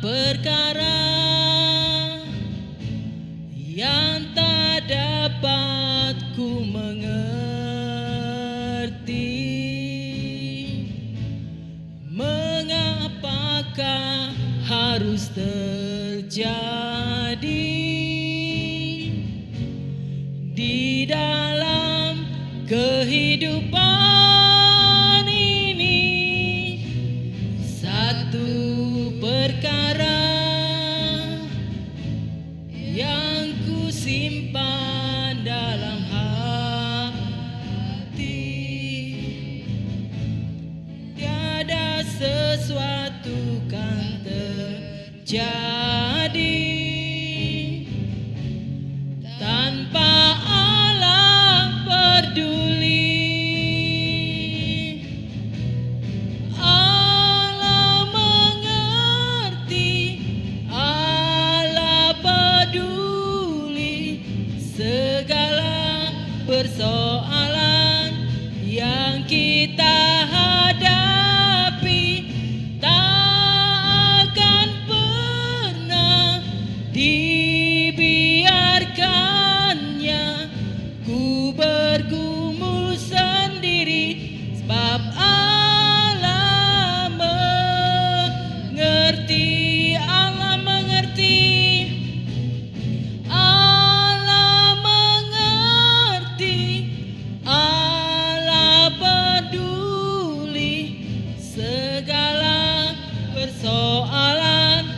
perkara yang tak dapat ku mengerti. Mengapakah harus terjadi di dalam kehidupan ini? Satu perkara yang ku simpan dalam hati, tiada sesuatu kan terjadi tanpa Allah peduli. Allah mengerti, Allah peduli segala persoalan yang kita hadapi. Tak akan pernah dibiarkannya ku bergumul sendiri, sebab Allah mengerti. Allah mengerti, Allah mengerti, Allah peduli segala persoalan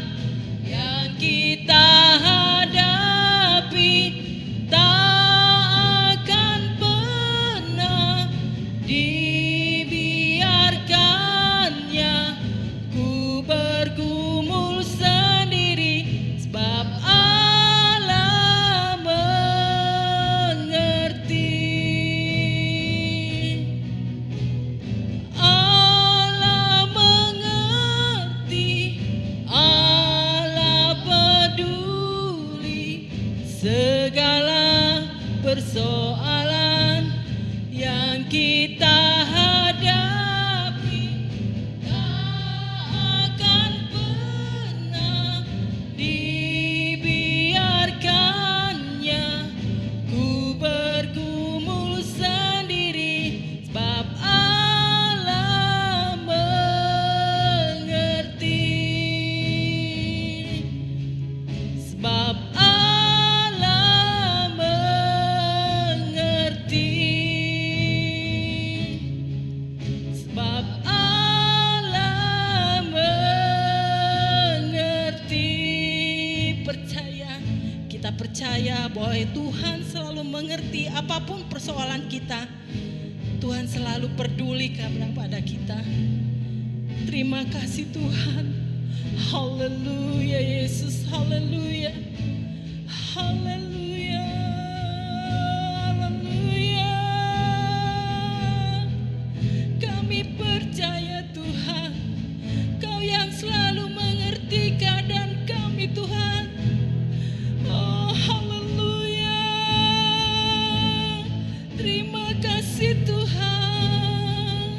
yang kita hadapi. Tak akan pernah dibiarkannya ku bergumul sendiri, sebab Allah mengerti. Allah mengerti, Allah peduli segala persoalan yang kita hadapi. Tak akan pernah dibiarkannya ku bergumul sendiri, sebab Allah mengerti. Sebab Allah mengerti. Sebab Allah mengerti. Percaya, kita percaya bahwa Tuhan selalu mengerti apapun persoalan kita. Tuhan selalu peduli kepada kita. Terima kasih Tuhan. Haleluya Yesus, haleluya. Haleluya. Haleluya. Kami percaya Tuhan, Kau yang selalu mengerti keadaan kami Tuhan. Oh haleluya. Terima kasih Tuhan,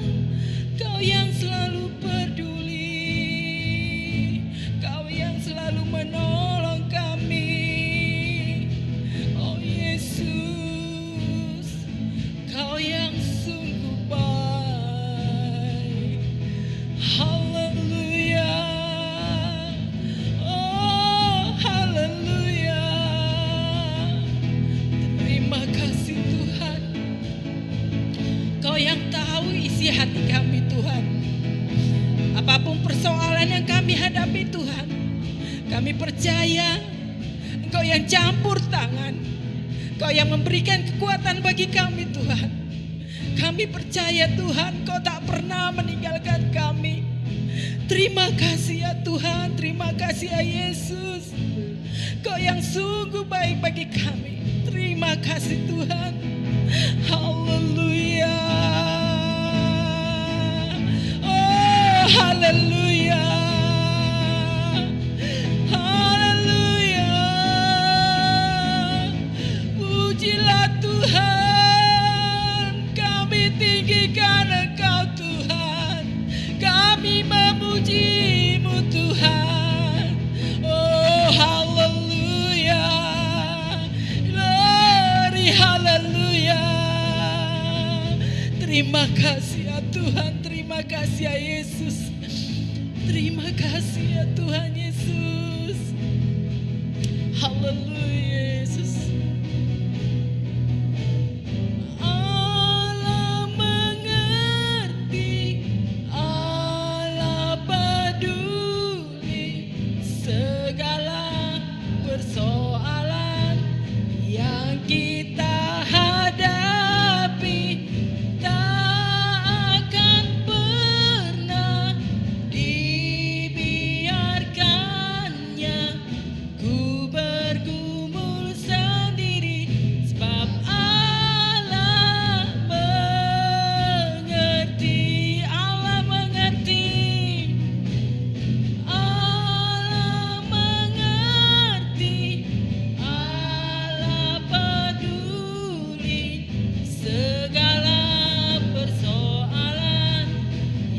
Kau yang selalu peduli, Kau yang selalu menolong kami. Oh Yesus, Kau yang sungguh baik. Haleluya. Oh haleluya. Terima kasih Tuhan, Kau yang tahu isi hati kami Tuhan. Apapun persoalan yang kami hadapi Tuhan, kami percaya Engkau yang campur tangan, Kau yang memberikan kekuatan bagi kami Tuhan. Kami percaya Tuhan, Kau tak pernah meninggalkan kami. Terima kasih ya Tuhan, terima kasih ya Yesus, Kau yang sungguh baik bagi kami. Terima kasih Tuhan. Haleluya. Oh haleluya. Haleluya. Pujilah Tuhan, kami tinggikan Engkau Tuhan. Kami memuji-Mu Tuhan. Tuhan, terima kasih ya Yesus. Terima kasih ya Tuhan Yesus. Haleluya Yesus. Allah mengerti, Allah peduli segala persoalan yang kita hadapi. Tak akan pernah dibiarkannya ku bergumul sendiri, sebab Allah mengerti. Allah mengerti, Allah mengerti, Allah peduli segala persoalan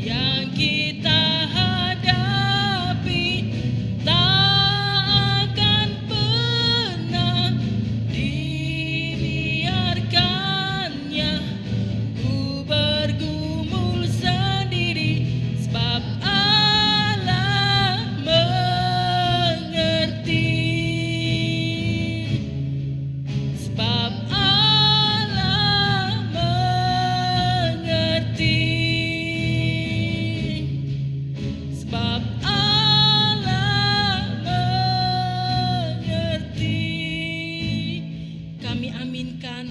yang kita hadapi. Tak akan pernah dibiarkannya ku bergumul sendiri, sebab Allah mengerti. Sebab Allah mengerti. Sebab Allah mengerti. Kami aminkan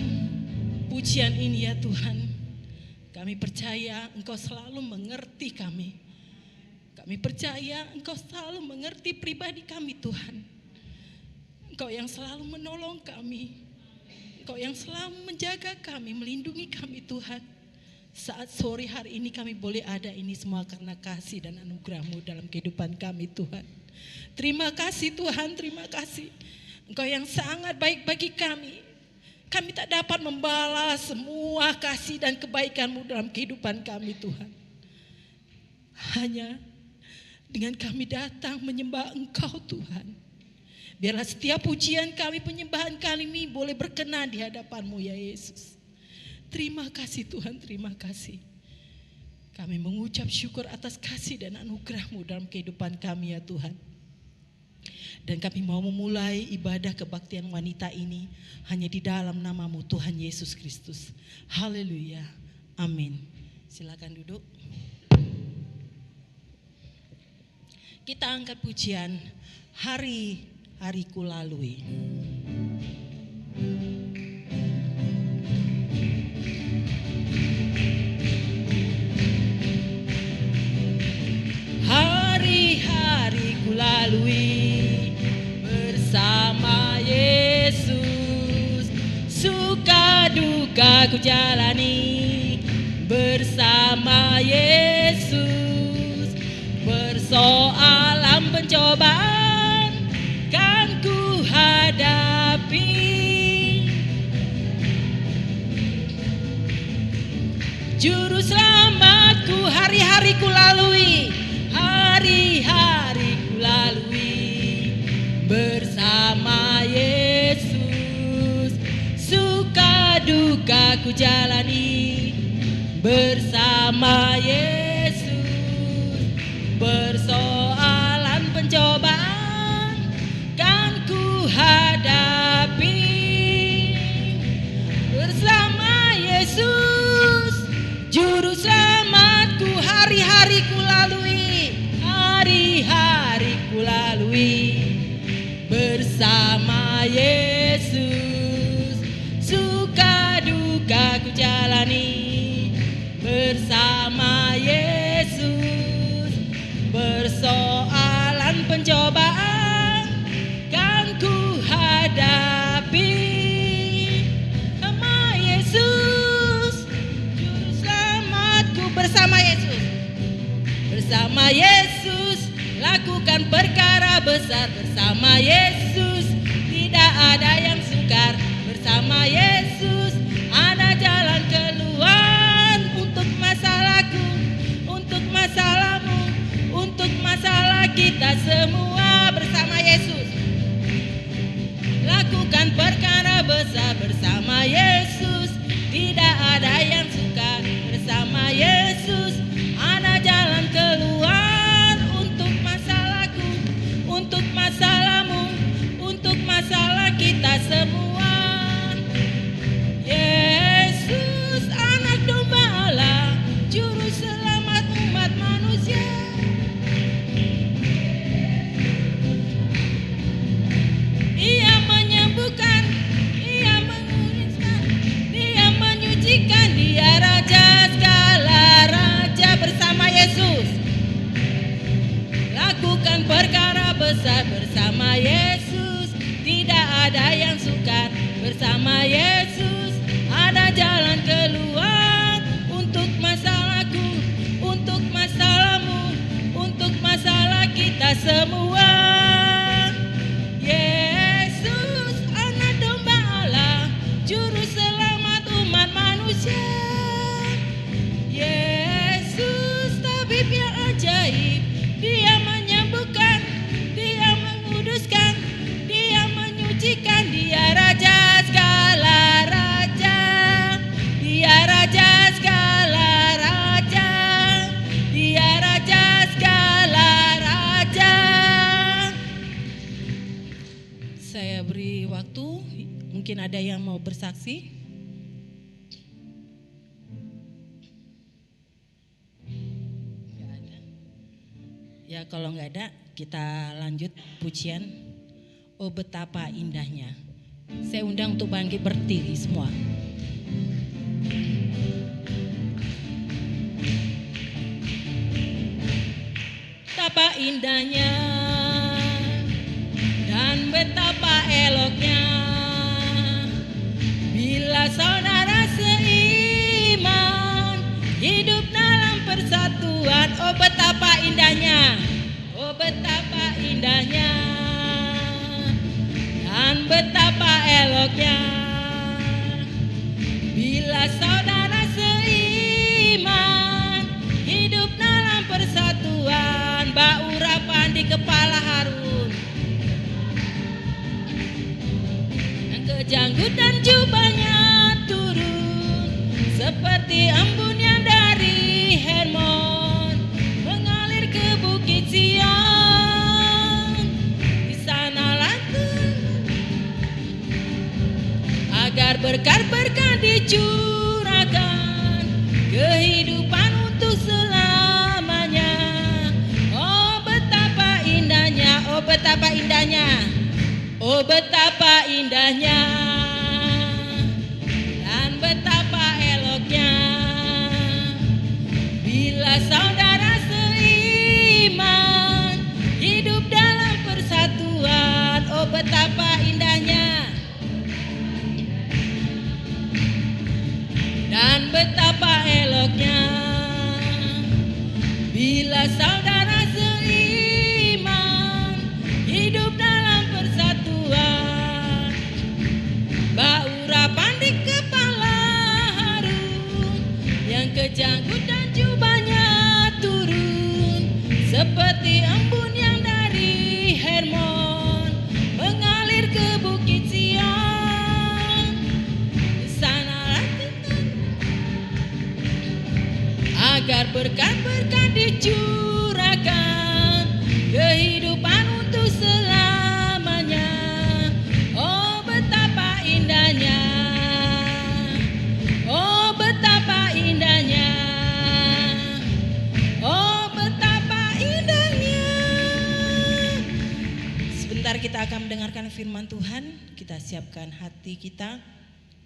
pujian ini ya Tuhan. Kami percaya Engkau selalu mengerti kami. Kami percaya Engkau selalu mengerti pribadi kami Tuhan. Engkau yang selalu menolong kami. Engkau yang selalu menjaga kami, melindungi kami Tuhan. Saat sore hari ini kami boleh ada ini semua karena kasih dan anugerah-Mu dalam kehidupan kami Tuhan. Terima kasih Tuhan, terima kasih. Engkau yang sangat baik bagi kami. Kami tak dapat membalas semua kasih dan kebaikan-Mu dalam kehidupan kami Tuhan. Hanya dengan kami datang menyembah Engkau Tuhan. Biarlah setiap pujian kami, penyembahan kami boleh berkenan di hadapan-Mu ya Yesus. Terima kasih Tuhan, terima kasih. Kami mengucap syukur atas kasih dan anugerah-Mu dalam kehidupan kami ya Tuhan. Dan kami mau memulai ibadah kebaktian wanita ini hanya di dalam nama-Mu Tuhan Yesus Kristus. Haleluya, amin. Silakan duduk. Kita angkat pujian hari-hariku lalui. Hari-hariku lalui bersama Yesus, suka duka ku jalani bersama Yesus. Persoalan pencobaan kan ku hadapi, juru selamatku hari-hariku lalui, hari-hariku lalui bersama Yesus. Suka duka ku jalani bersama Yesus. Persoalan pencobaan kan ku hadapi bersama Yesus, juru selamatku hari-hariku lalui, hari-hariku lalui bersama Yesus. Suka duka ku jalani bersama Yesus. Persoalan pencobaan kan ku hadapi sama Yesus, juru selamatku bersama Yesus. Bersama Yesus lakukan perkara besar, bersama Yesus tidak ada yang sukar. Bersama Yesus ada jalan keluar untuk masalahku, untuk masalahmu, untuk masalah kita semua. Bersama Yesus lakukan perkara besar, bersama Yesus tidak ada yang sukar. Bersama Yesus besar bersama Yesus. Tidak ada yang sukar bersama Yesus. Ada jalan keluar untuk masalahku, untuk masalahmu, untuk masalah kita semua. Yesus, anak domba Allah, juru selamat umat manusia. Yesus, tabib yang ajaib, Dia menyembuhkan, Dia menguduskan, Dia menyucikan. Dia Raja segala raja, Dia Raja segala raja, Dia Raja segala raja. Saya beri waktu, mungkin ada yang mau bersaksi. Ya kalau nggak ada, kita lanjut pujian. Oh betapa indahnya. Saya undang untuk bangkit berdiri semua. Betapa indahnya dan betapa eloknya bila saudara seiman hidup dalam persatuan. Oh betapa indahnya, oh betapa indahnya dan betapa eloknya bila saudara seiman hidup dalam persatuan. Bau urapan di kepala Harun, yang kejanggut dan jubahnya turun seperti embun yang dari Hermon mengalir ke bukit Sion. Di sanalah agar berkat-berkat dicurahkan, kehidupan untuk selamanya. Oh betapa indahnya, oh betapa indahnya, oh betapa indahnya dan betapa eloknya bila saudara seiman hidup dalam persatuan. Oh betapa indahnya dan betapa eloknya bila saudara seiman hidup dalam persatuan. Bau urapan di kepala Harun, yang kejanggut dan jubahnya turun seperti embun yang dari Hermon mengalir ke bukit Sion. Di sanalah agar berkat-berkat dicurahkan, kehidupan untuk selamanya. Oh betapa indahnya, oh betapa indahnya, oh betapa indahnya. Sebentar kita akan mendengarkan firman Tuhan. Kita siapkan hati kita,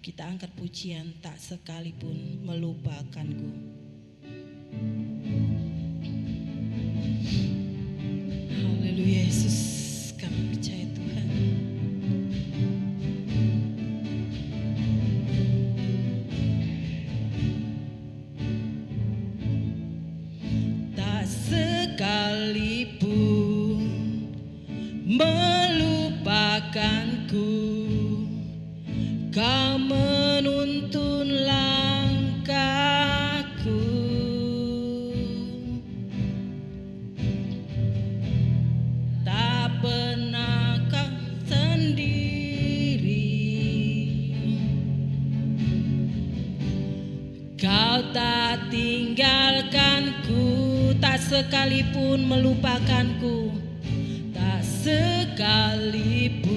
kita angkat pujian tak sekalipun melupakanku. Haleluya Yesus, kami percaya Tuhan. Tak sekalipun melupakanku, Kau menuntun langkahku. Tak pernah kau sendiri, Kau tak tinggalkanku, tak sekalipun melupakanku, tak sekalipun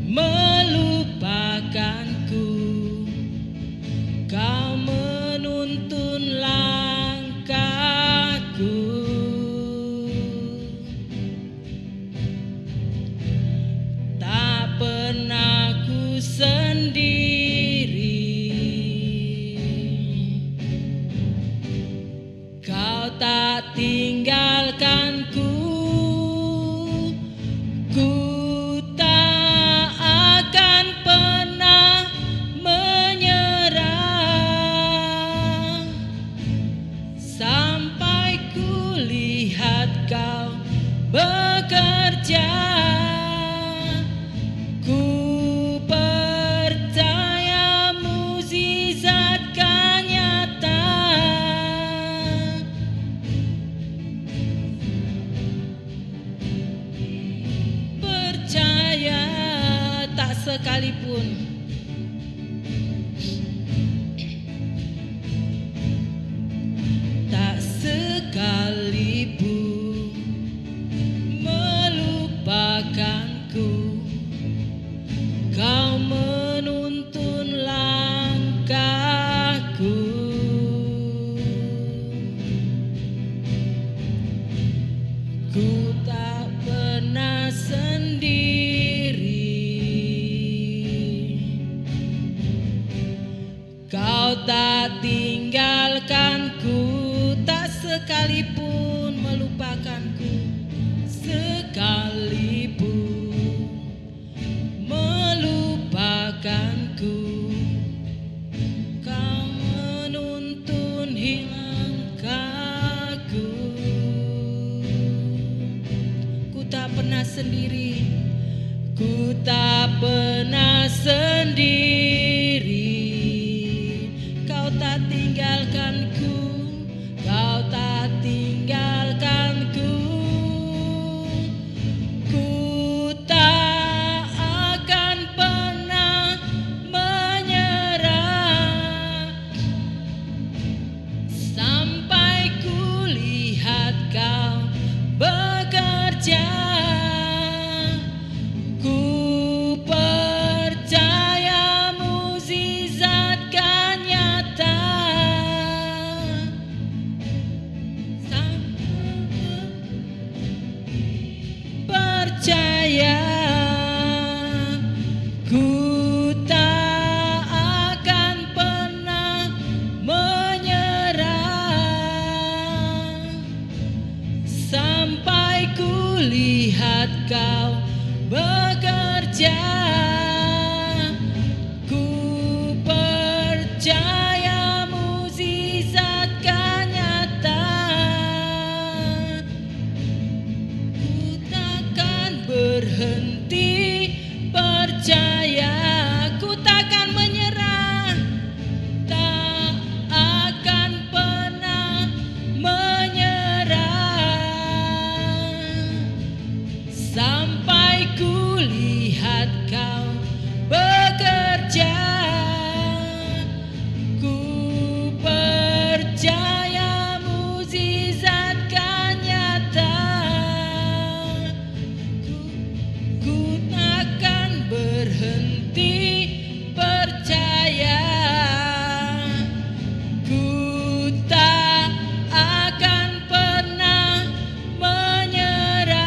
melupakanku. Kau menuntun langkahku. Tak pernah ku sendiri, Kau tak tinggalkanku, lihat Kau bekerja, ku percaya mukjizat kan nyata. Percaya tak sekalipun melupakanku, Kau menuntun langkahku. Ku tak pernah sendiri, Kau tak tinggalkanku, tak sekalipun melupakanku, sekalipun melupakanku, Kau menuntun langkahku. Ku tak pernah sendiri, ku tak pernah sendiri, Kau tak tinggalkanku, Kau tak tinggalkanku. Ku tak akan pernah menyerah sampai ku lihat Kau bekerja. Ku percaya mukjizat kan nyata. Percaya ku tak akan pernah menyerah sampai ku lihat Kau bekerja. Ku percaya mukjizat kan nyata. Ku takkan berhenti percaya, ku takkan menyerah, tak akan pernah menyerah sampai ku lihat Kau bekerja. Ku percaya mukjizat kan nyata. Ku takkan berhenti percaya, ku tak akan pernah menyerah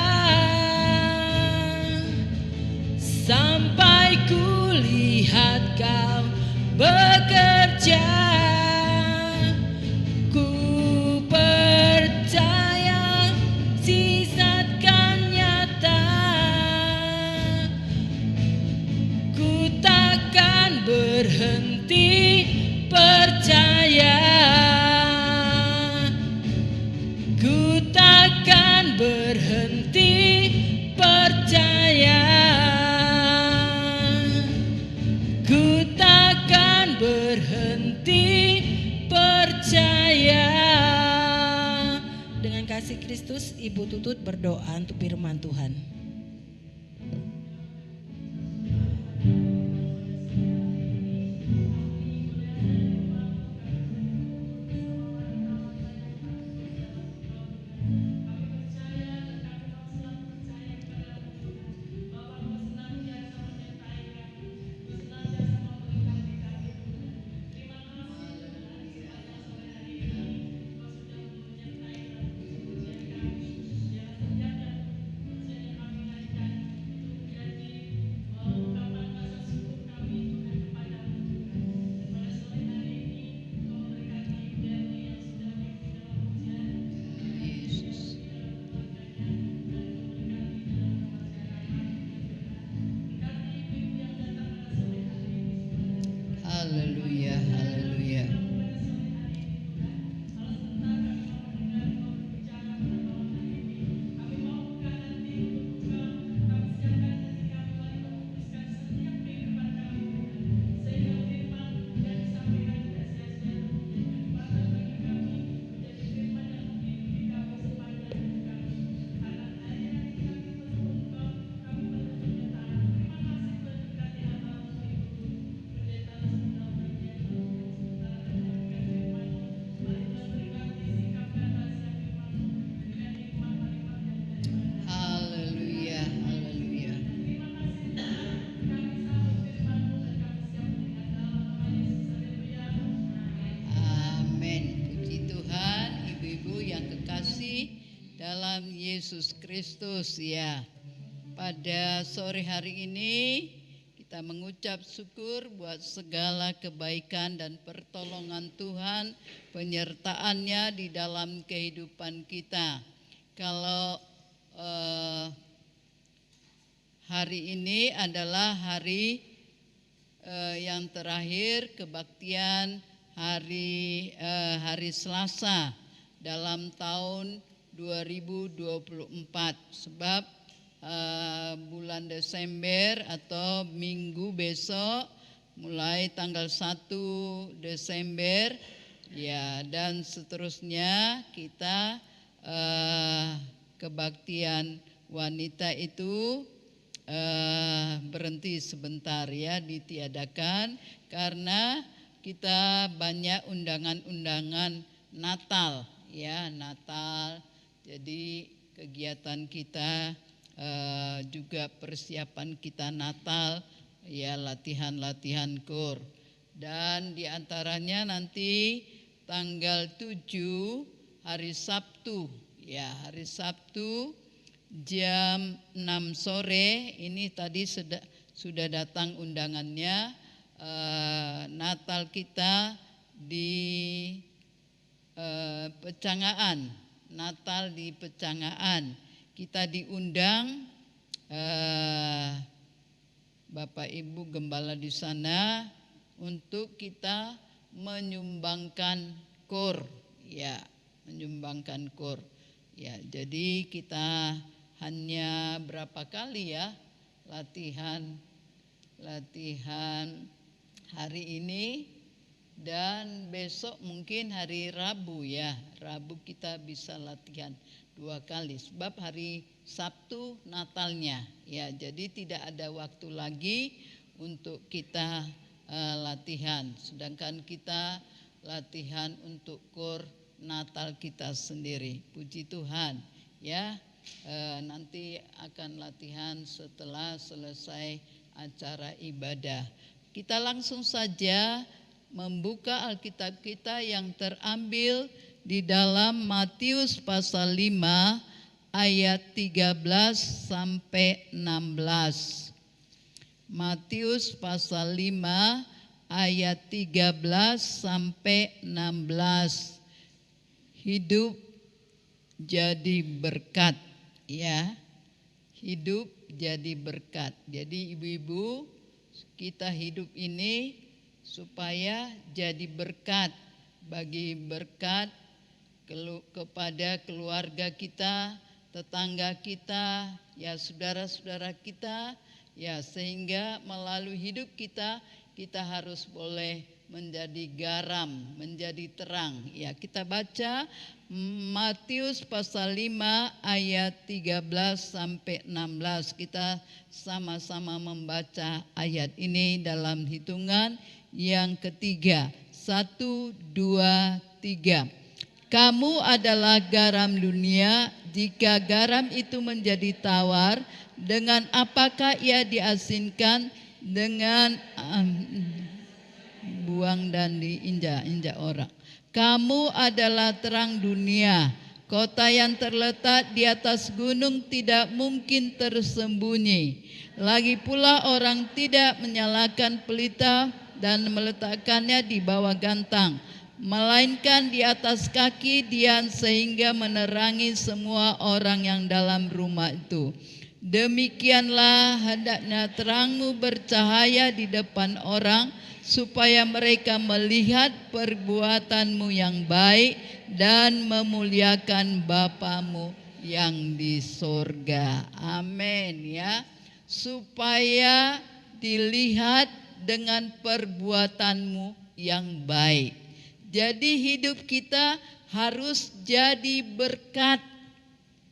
sampai ku lihat Kau bekerja. Ku percaya mukjizat kan nyata. Ku takkan berhenti percaya, ku takkan berhenti percaya, ku takkan berhenti percaya. Dengan kasih Kristus, Ibu Tutut berdoa untuk firman Tuhan. dalam Yesus Kristus ya. Pada sore hari ini kita mengucap syukur buat segala kebaikan dan pertolongan Tuhan, penyertaannya di dalam kehidupan kita. Kalau hari ini adalah hari yang terakhir kebaktian hari Selasa dalam tahun 2024, sebab bulan Desember atau minggu besok mulai tanggal 1 Desember ya, dan seterusnya kita kebaktian wanita itu berhenti sebentar ya, ditiadakan karena kita banyak undangan-undangan Natal ya, Natal. Jadi kegiatan kita juga persiapan kita Natal ya, latihan-latihan KOR. Dan diantaranya nanti tanggal 7 hari Sabtu ya, hari Sabtu jam 6 sore ini tadi sudah datang undangannya. Natal kita di Pecangaan, Natal di Pecangaan. Kita diundang Bapak Ibu Gembala di sana untuk kita menyumbangkan KOR ya, menyumbangkan KOR ya. Jadi kita hanya berapa kali ya latihan hari ini, dan besok mungkin hari Rabu ya, Rabu kita bisa latihan 2 kali sebab hari Sabtu Natalnya ya. Jadi tidak ada waktu lagi untuk kita latihan, sedangkan kita latihan untuk KOR Natal kita sendiri. Puji Tuhan ya. Nanti akan latihan setelah selesai acara ibadah. Kita langsung saja membuka Alkitab kita yang terambil di dalam Matius pasal 5 ayat 13 sampai 16. Matius pasal 5 ayat 13 sampai 16. Hidup jadi berkat ya. Hidup jadi berkat. Jadi ibu-ibu, kita hidup ini supaya jadi berkat, bagi berkat kepada keluarga kita, tetangga kita, ya saudara-saudara kita, ya sehingga melalui hidup kita harus boleh menjadi garam, menjadi terang. Ya, kita baca Matius pasal 5 ayat 13 sampai 16. Kita sama-sama membaca ayat ini dalam hitungan yang ketiga. 1, 2, 3. Kamu adalah garam dunia. Jika garam itu menjadi tawar, dengan apakah ia diasinkan? Dengan buang dan diinjak-injak orang. Kamu adalah terang dunia. Kota yang terletak di atas gunung tidak mungkin tersembunyi. Lagi pula orang tidak menyalakan pelita dan meletakkannya di bawah gantang, melainkan di atas kaki dian sehingga menerangi semua orang yang dalam rumah itu. Demikianlah hendaknya terangmu bercahaya di depan orang, supaya mereka melihat perbuatanmu yang baik dan memuliakan Bapamu yang di sorga. Amin ya. Supaya dilihat dengan perbuatanmu yang baik. Jadi hidup kita harus jadi berkat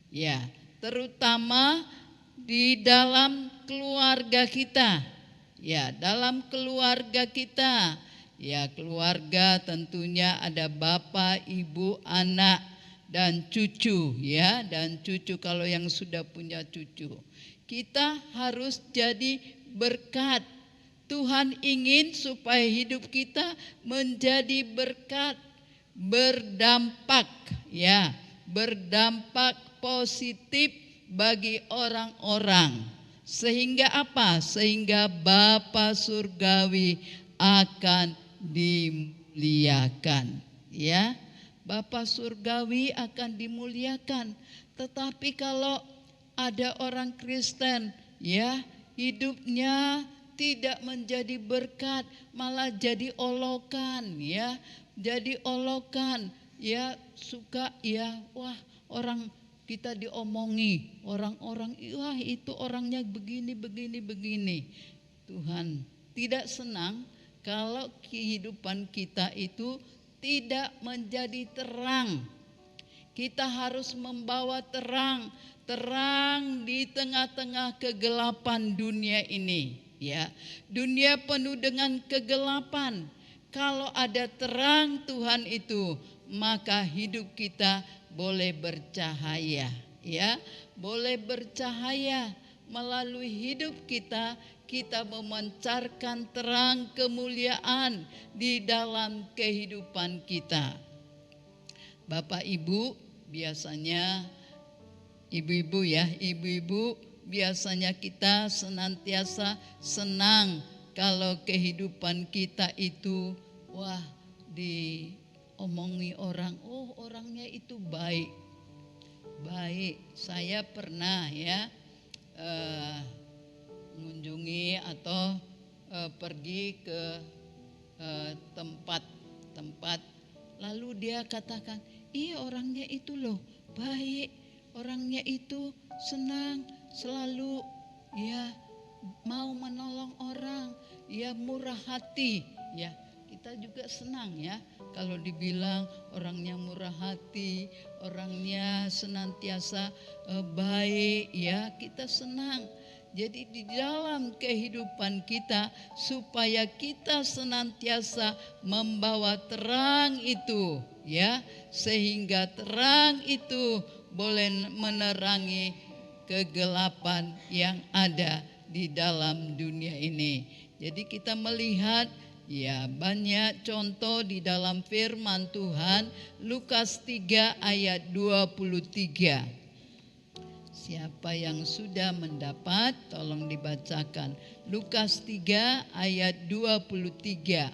ya, terutama di dalam keluarga kita. Ya, dalam keluarga kita, ya keluarga tentunya ada bapak, ibu, anak, dan cucu ya, dan cucu kalau yang sudah punya cucu. Kita harus jadi berkat. Tuhan ingin supaya hidup kita menjadi berkat, berdampak ya, berdampak positif bagi orang-orang. Sehingga apa? Sehingga Bapa surgawi akan dimuliakan, ya. Bapa surgawi akan dimuliakan. Tetapi kalau ada orang Kristen, ya, hidupnya tidak menjadi berkat, malah jadi olokan, ya. Jadi olokan, ya, suka, ya, wah, orang kita diomongi, orang-orang, wah itu orangnya begini. Tuhan tidak senang kalau kehidupan kita itu tidak menjadi terang. Kita harus membawa terang di tengah-tengah kegelapan dunia ini, ya. Dunia penuh dengan kegelapan. Kalau ada terang Tuhan itu, maka hidup kita boleh bercahaya, ya. Boleh bercahaya melalui hidup kita. Kita memancarkan terang kemuliaan di dalam kehidupan kita. Bapak Ibu biasanya, ibu-ibu ya, ibu-ibu biasanya kita senantiasa senang kalau kehidupan kita itu, wah, diomongi orang, oh orangnya itu baik. Saya pernah, ya, mengunjungi atau pergi ke tempat, lalu dia katakan, iya orangnya itu loh baik, orangnya itu senang, selalu, ya, mau menolong orang, ya, murah hati, ya. Kita juga senang, ya, kalau dibilang orangnya murah hati, orangnya senantiasa baik, ya, kita senang. Jadi di dalam kehidupan kita, supaya kita senantiasa membawa terang itu, ya, sehingga terang itu boleh menerangi kegelapan yang ada di dalam dunia ini. Jadi kita melihat, ya, banyak contoh di dalam firman Tuhan. Lukas 3 ayat 23. Siapa yang sudah mendapat, tolong dibacakan. Lukas 3 ayat 23.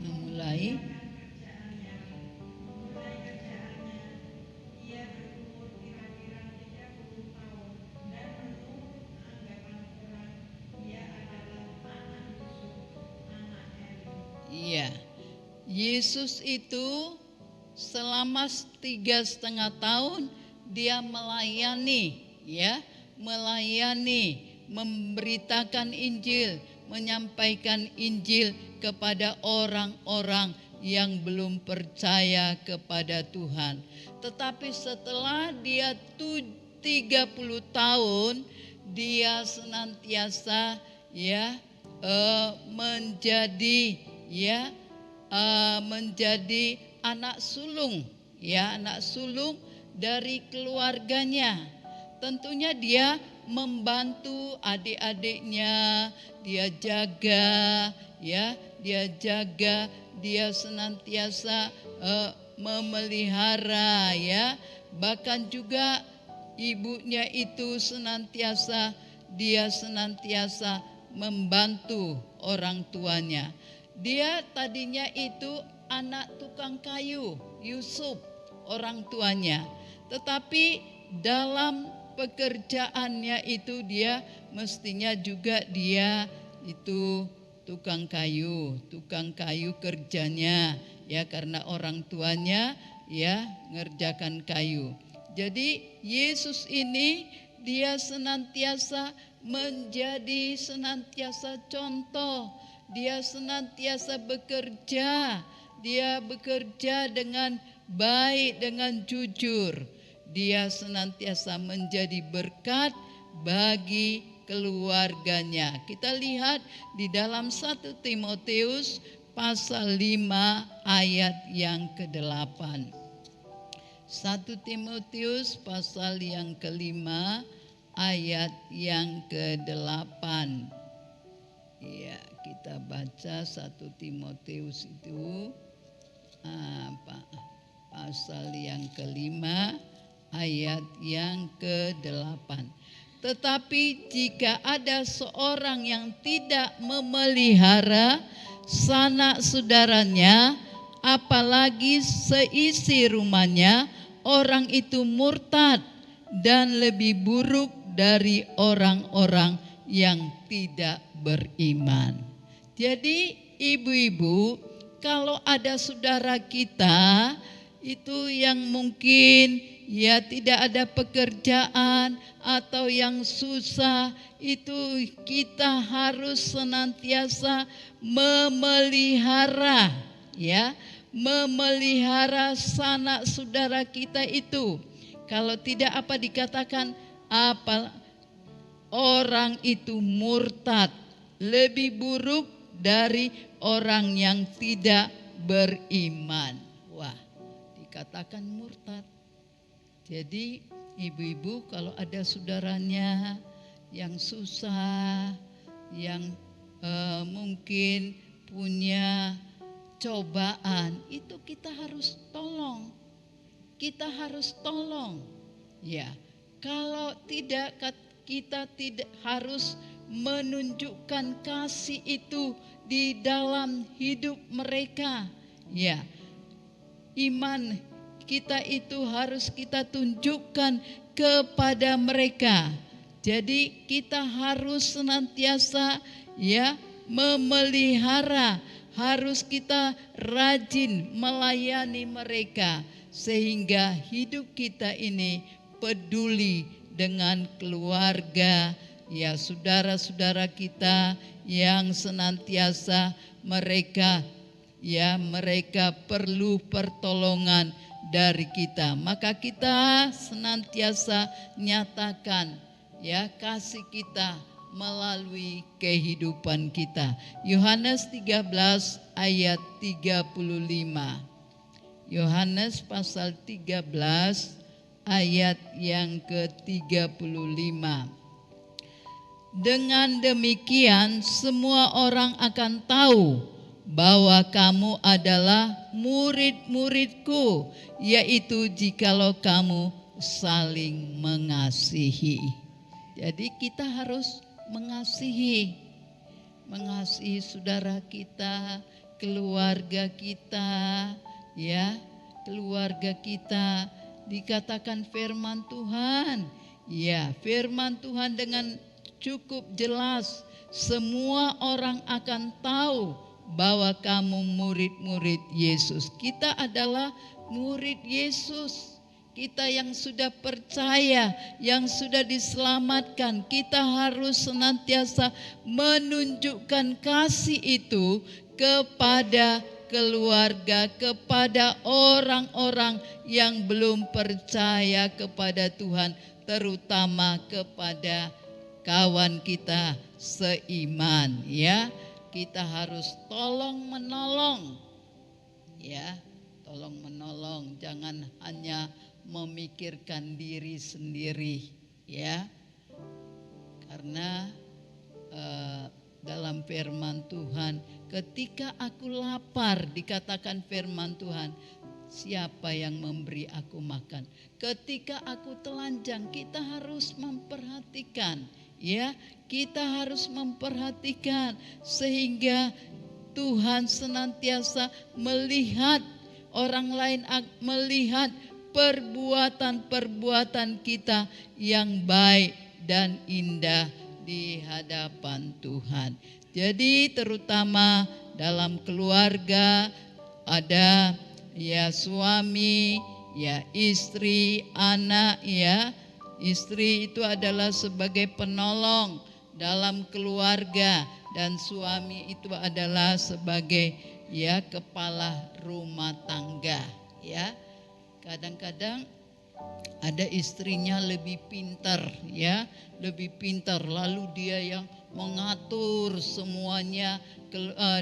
Memulai Iya, Yesus itu selama 3,5 tahun dia melayani, ya, memberitakan Injil, menyampaikan Injil kepada orang-orang yang belum percaya kepada Tuhan. Tetapi setelah dia 30 tahun, dia senantiasa, ya, menjadi anak sulung, ya, anak sulung dari keluarganya. Tentunya dia membantu adik-adiknya, dia jaga, ya, dia senantiasa memelihara, ya. Bahkan juga ibunya itu senantiasa membantu orang tuanya. Dia tadinya itu anak tukang kayu, Yusuf orang tuanya. Tetapi dalam pekerjaannya itu dia mestinya juga dia itu tukang kayu kerjanya, ya, karena orang tuanya, ya, ngerjakan kayu. Jadi Yesus ini dia senantiasa menjadi contoh. Dia senantiasa bekerja. Dia bekerja dengan baik, dengan jujur. Dia senantiasa menjadi berkat bagi keluarganya. Kita lihat di dalam 1 Timotius pasal 5 ayat yang ke-8. 1 Timotius pasal yang ke-5 ayat yang ke-8. Ya, kita baca 1 Timotius itu pasal yang ke-5 ayat yang ke-8. Tetapi jika ada seorang yang tidak memelihara sanak saudaranya, apalagi seisi rumahnya, orang itu murtad dan lebih buruk dari orang-orang yang tidak beriman. Jadi ibu-ibu, kalau ada saudara kita itu yang mungkin ya tidak ada pekerjaan atau yang susah, itu kita harus senantiasa memelihara, ya, memelihara sanak saudara kita itu. Kalau tidak apa dikatakan apa, orang itu murtad, lebih buruk dari orang yang tidak beriman. Wah, dikatakan murtad. Jadi ibu-ibu kalau ada saudaranya yang susah, yang mungkin punya cobaan, itu kita harus tolong. Kita harus tolong. Ya, kalau tidak, kita tidak harus menunjukkan kasih itu di dalam hidup mereka. Ya, iman kita itu harus kita tunjukkan kepada mereka. Jadi kita harus senantiasa ya memelihara, harus kita rajin melayani mereka sehingga hidup kita ini peduli dengan keluarga, ya saudara-saudara kita yang senantiasa mereka perlu pertolongan dari kita. Maka kita senantiasa nyatakan ya kasih kita melalui kehidupan kita. Yohanes 13 ayat 35. Yohanes pasal 13 ayat yang ke-35. Dengan demikian semua orang akan tahu bahwa kamu adalah murid-muridku, yaitu jikalau kamu saling mengasihi. Jadi kita harus mengasihi saudara kita, keluarga kita, ya, keluarga kita. Dikatakan firman Tuhan, ya, firman Tuhan dengan cukup jelas, semua orang akan tahu bahwa kamu murid-murid Yesus. Kita adalah murid Yesus. Kita yang sudah percaya, yang sudah diselamatkan, kita harus senantiasa menunjukkan kasih itu kepada keluarga, kepada orang-orang yang belum percaya kepada Tuhan, terutama kepada kawan kita seiman, ya. Kita harus tolong menolong, ya, tolong menolong, jangan hanya memikirkan diri sendiri, ya. Karena dalam firman Tuhan, ketika aku lapar, dikatakan firman Tuhan, siapa yang memberi aku makan? Ketika aku telanjang, kita harus memperhatikan, ya, kita harus memperhatikan sehingga Tuhan senantiasa melihat orang lain, melihat perbuatan-perbuatan kita yang baik dan indah di hadapan Tuhan. Jadi terutama dalam keluarga ada ya suami, ya istri, anak, ya. Istri itu adalah sebagai penolong dalam keluarga dan suami itu adalah sebagai ya kepala rumah tangga, ya. Kadang-kadang ada istrinya lebih pintar, ya, lebih pintar, lalu dia yang mengatur semuanya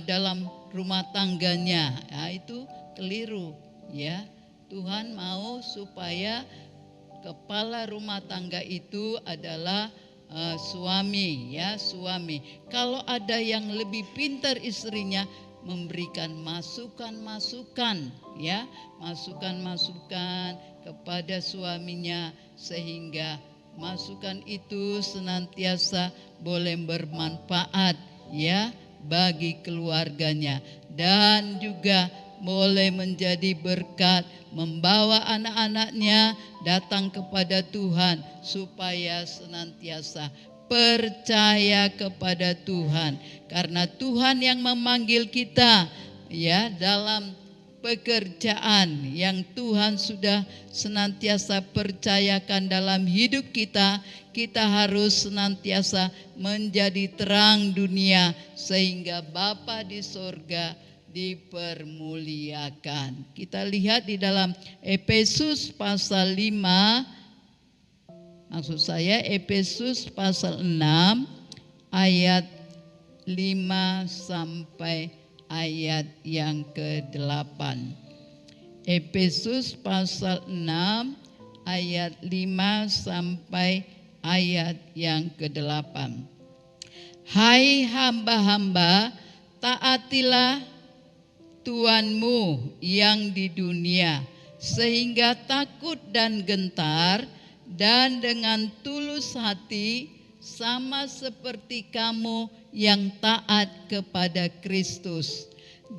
dalam rumah tangganya. Ya, itu keliru, ya. Tuhan mau supaya kepala rumah tangga itu adalah suami, ya, suami. Kalau ada yang lebih pintar istrinya, memberikan masukan-masukan, ya, masukan-masukan kepada suaminya, sehingga masukan itu senantiasa boleh bermanfaat, ya, bagi keluarganya, dan juga boleh menjadi berkat, membawa anak-anaknya datang kepada Tuhan, supaya senantiasa percaya kepada Tuhan, karena Tuhan yang memanggil kita, ya, dalam pekerjaan yang Tuhan sudah senantiasa percayakan dalam hidup kita. Kita harus senantiasa menjadi terang dunia, sehingga Bapa di sorga dipermuliakan. Kita lihat di dalam Efesus pasal 5, maksud saya Efesus pasal 6 ayat 5 sampai ayat yang ke-8. Efesus pasal 6 ayat 5 sampai ayat yang ke-8. Hai hamba-hamba, taatilah Tuanmu yang di dunia, sehingga takut dan gentar, dan dengan tulus hati, sama seperti kamu yang taat kepada Kristus.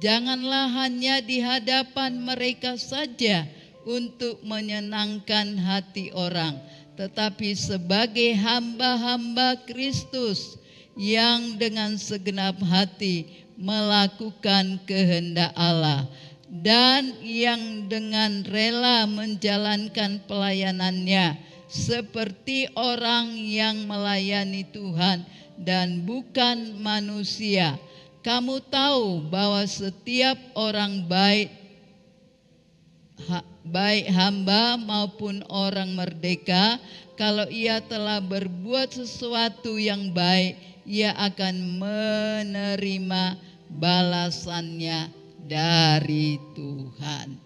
Janganlah hanya di hadapan mereka saja untuk menyenangkan hati orang, tetapi sebagai hamba-hamba Kristus yang dengan segenap hati melakukan kehendak Allah, dan yang dengan rela menjalankan pelayanannya seperti orang yang melayani Tuhan dan bukan manusia. Kamu tahu bahwa setiap orang baik hamba maupun orang merdeka, kalau ia telah berbuat sesuatu yang baik, ia akan menerima balasannya dari Tuhan.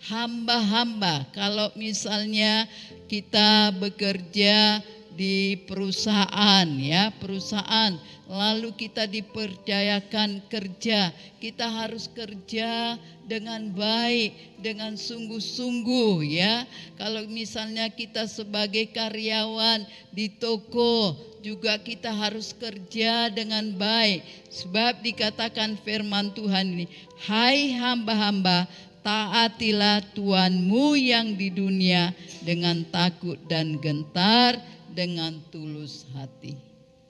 Hamba-hamba, kalau misalnya kita bekerja di perusahaan, ya, perusahaan, lalu kita dipercayakan kerja, kita harus kerja dengan baik, dengan sungguh-sungguh, ya. Kalau misalnya kita sebagai karyawan di toko, juga kita harus kerja dengan baik, sebab dikatakan firman Tuhan ini, hai hamba-hamba, taatilah Tuanmu yang di dunia dengan takut dan gentar, dengan tulus hati.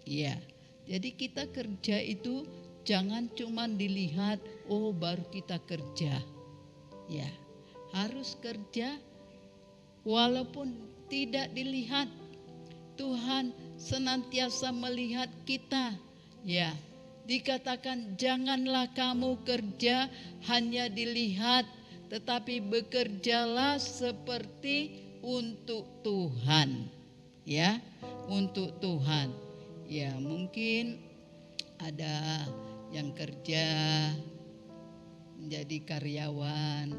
Ya, jadi kita kerja itu jangan cuma dilihat, oh baru kita kerja. Ya, harus kerja walaupun tidak dilihat. Tuhan senantiasa melihat kita. Ya, dikatakan janganlah kamu kerja hanya dilihat, tetapi bekerjalah seperti untuk Tuhan. Ya, untuk Tuhan. Ya, mungkin ada yang kerja menjadi karyawan.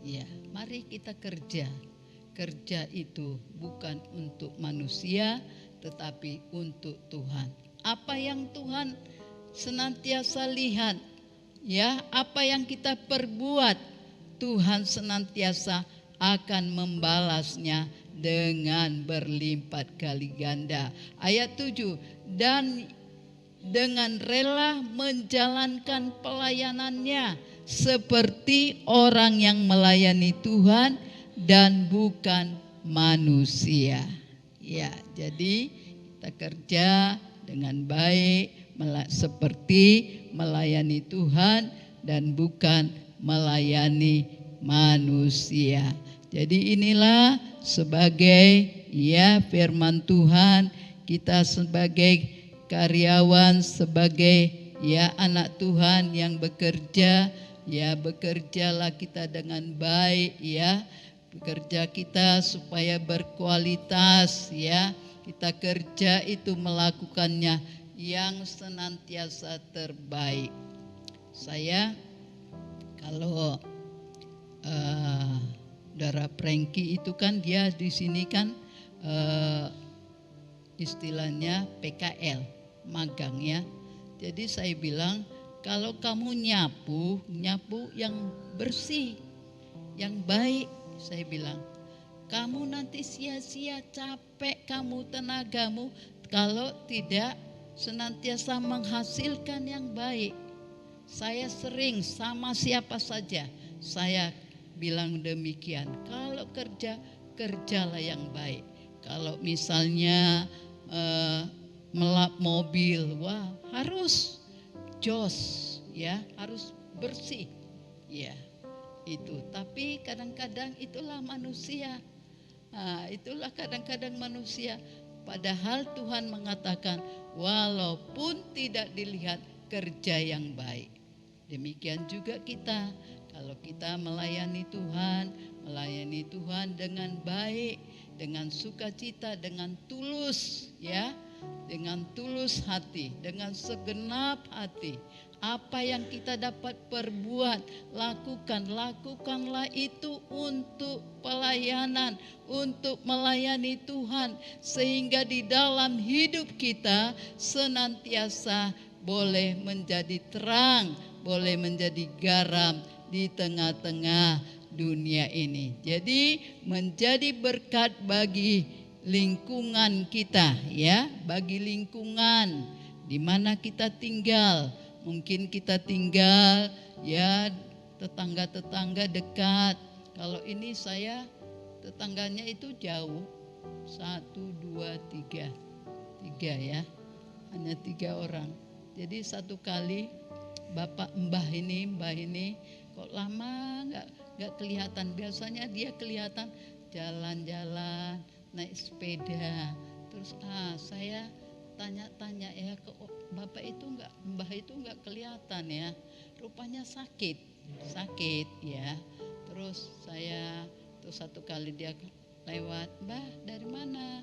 Ya, mari kita kerja. Kerja itu bukan untuk manusia, tetapi untuk Tuhan. Apa yang Tuhan senantiasa lihat, ya, apa yang kita perbuat, Tuhan senantiasa akan membalasnya dengan berlipat kali ganda. Ayat 7, dan dengan rela menjalankan pelayanannya seperti orang yang melayani Tuhan dan bukan manusia. Ya, jadi kita kerja dengan baik, seperti melayani Tuhan dan bukan melayani manusia. Jadi inilah sebagai, ya, firman Tuhan, kita sebagai karyawan, sebagai, ya, anak Tuhan yang bekerja, ya, bekerjalah kita dengan baik, ya. Bekerja kita supaya berkualitas, ya. Kita kerja itu melakukannya yang senantiasa terbaik. Saya kalau Saudara Prengki itu kan dia di sini kan istilahnya PKL, magang ya. Jadi saya bilang kalau kamu nyapu yang bersih, yang baik, saya bilang. Kamu nanti sia-sia, capek kamu, tenagamu kalau tidak senantiasa menghasilkan yang baik. Saya sering sama siapa saja saya bilang demikian. Kalau kerja, kerjalah yang baik. Kalau misalnya melap mobil, wah harus jos ya, harus bersih ya itu. Tapi kadang-kadang itulah manusia. Itulah kadang-kadang manusia. Padahal Tuhan mengatakan walaupun tidak dilihat kerja yang baik. Demikian juga kita. Kalau kita melayani Tuhan dengan baik, dengan sukacita, dengan tulus ya, dengan tulus hati, dengan segenap hati. Apa yang kita dapat perbuat, lakukanlah itu untuk pelayanan, untuk melayani Tuhan, sehingga di dalam hidup kita senantiasa boleh menjadi terang, boleh menjadi garam di tengah-tengah dunia ini. Jadi menjadi berkat bagi lingkungan kita ya, bagi lingkungan di mana kita tinggal. Mungkin kita tinggal ya tetangga-tetangga dekat. Kalau ini saya tetangganya itu jauh, 1, 2, 3 ya, hanya 3 orang. Jadi satu kali mbah ini kok lama nggak kelihatan. Biasanya dia kelihatan jalan-jalan, naik sepeda. Terus saya tanya-tanya ya, kok mbah itu nggak kelihatan ya. Rupanya sakit ya. Terus satu kali dia lewat, "Mbah, dari mana?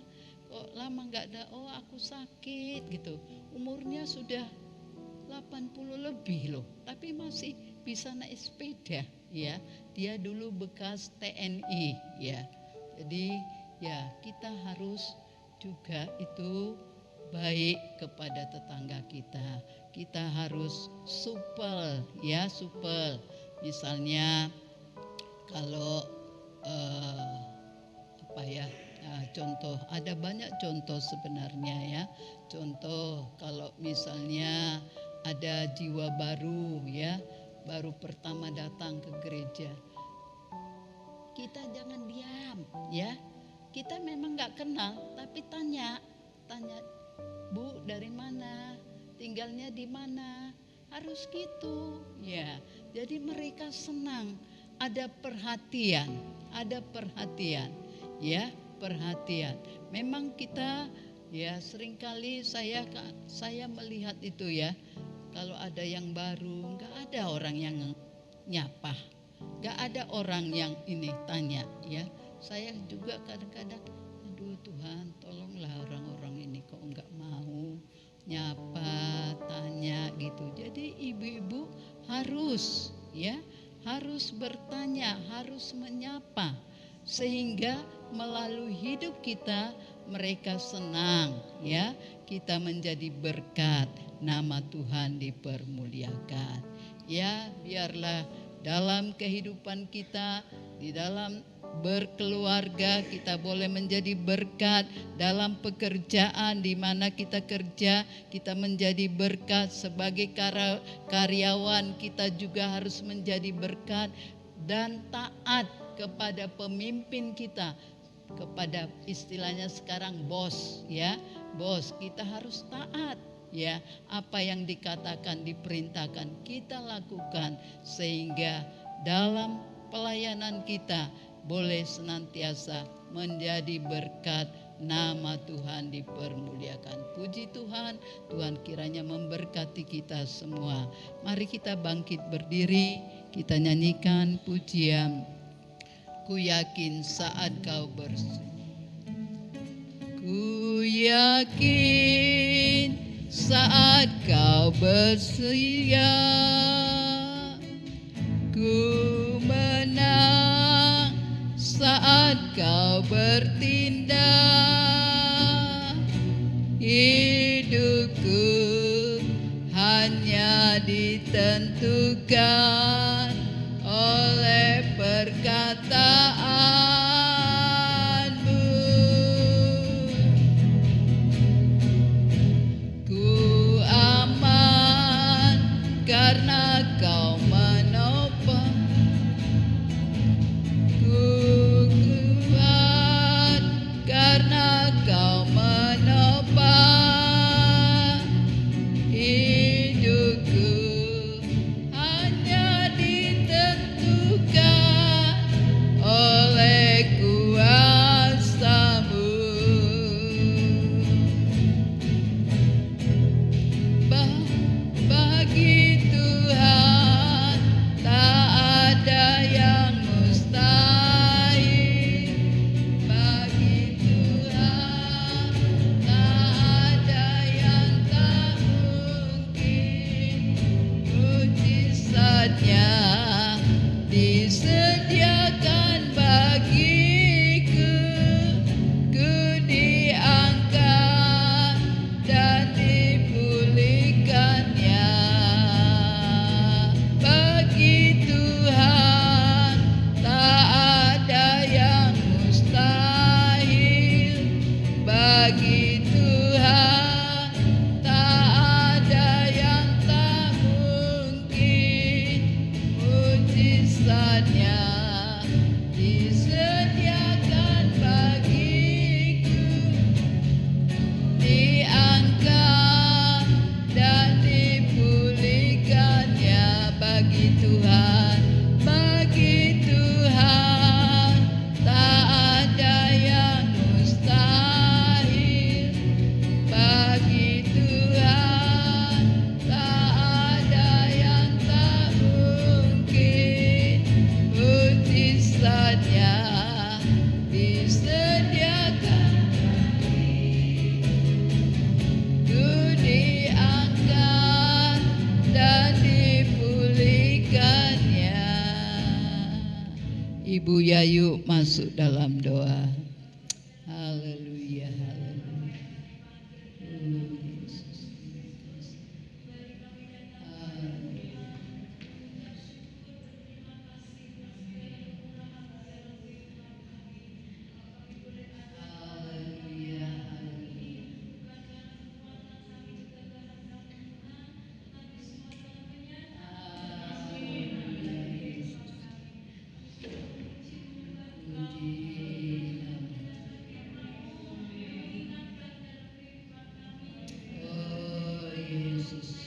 Kok lama nggak ada?" "Oh, aku sakit," gitu. Umurnya sudah 80 lebih loh, tapi masih bisa naik sepeda ya. Dia dulu bekas TNI ya. Jadi ya kita harus juga itu baik kepada tetangga kita. Kita harus supel. Misalnya kalau contoh, ada banyak contoh sebenarnya ya. Contoh kalau misalnya ada jiwa baru ya, baru pertama datang ke gereja, kita jangan diam ya. Kita memang nggak kenal, tapi tanya, "Bu, dari mana? Tinggalnya di mana?" Harus gitu ya. Jadi mereka senang, ada perhatian ya, perhatian. Memang kita ya seringkali saya melihat itu ya. Kalau ada yang baru, nggak ada orang yang nyapa, nggak ada orang yang ini tanya ya. Saya juga kadang-kadang, aduh Tuhan, tolonglah orang-orang ini kok nggak mau nyapa, tanya gitu. Jadi ibu-ibu harus bertanya, harus menyapa, sehingga melalui hidup kita mereka senang ya, kita menjadi berkat, nama Tuhan dipermuliakan. Ya, biarlah dalam kehidupan kita, di dalam berkeluarga kita boleh menjadi berkat, dalam pekerjaan di mana kita kerja kita menjadi berkat, sebagai karyawan kita juga harus menjadi berkat, dan taat kepada pemimpin kita, kepada istilahnya sekarang bos ya, bos kita harus taat ya, apa yang dikatakan, diperintahkan kita lakukan, sehingga dalam pelayanan kita boleh senantiasa menjadi berkat, nama Tuhan dipermuliakan. Puji Tuhan, Tuhan kiranya memberkati kita semua. Mari kita bangkit berdiri, kita nyanyikan pujian Ku Yakin Saat Kau Bersedia. Ku yakin saat kau bersedia, ku menang Kau bertindak, hidupku hanya ditentukan oleh perkataanmu. Ku aman karena kau menopang. Ku kuat karena kau menopang. Hidupku hanya ditentukan oleh kuasa-Mu. Bagi Tuhan tak ada yang mustahil. Bagi Tuhan tak ada yang tak mungkin. Mujizatnya disediakan bagiku. Ku diangkat dan dipulihkannya. Bagi Tuhan tak ada yang mustahil. Bagi Tuhan tak ada yang tak mungkin. Mujizatnya disediakan bagiku. Diangkat dan dipulihkannya. Bagi Tuhan tak ada yang mustahil. Bagi Tuhan tak ada yang tak mungkin. Mujizatnya disediakan. Ku diangkat dan dipulihkannya. Ibu Yayu masuk dalam doa. Haleluya, haleluya. Yesus. Haleluya. Haleluya, haleluya. Oh Yesus.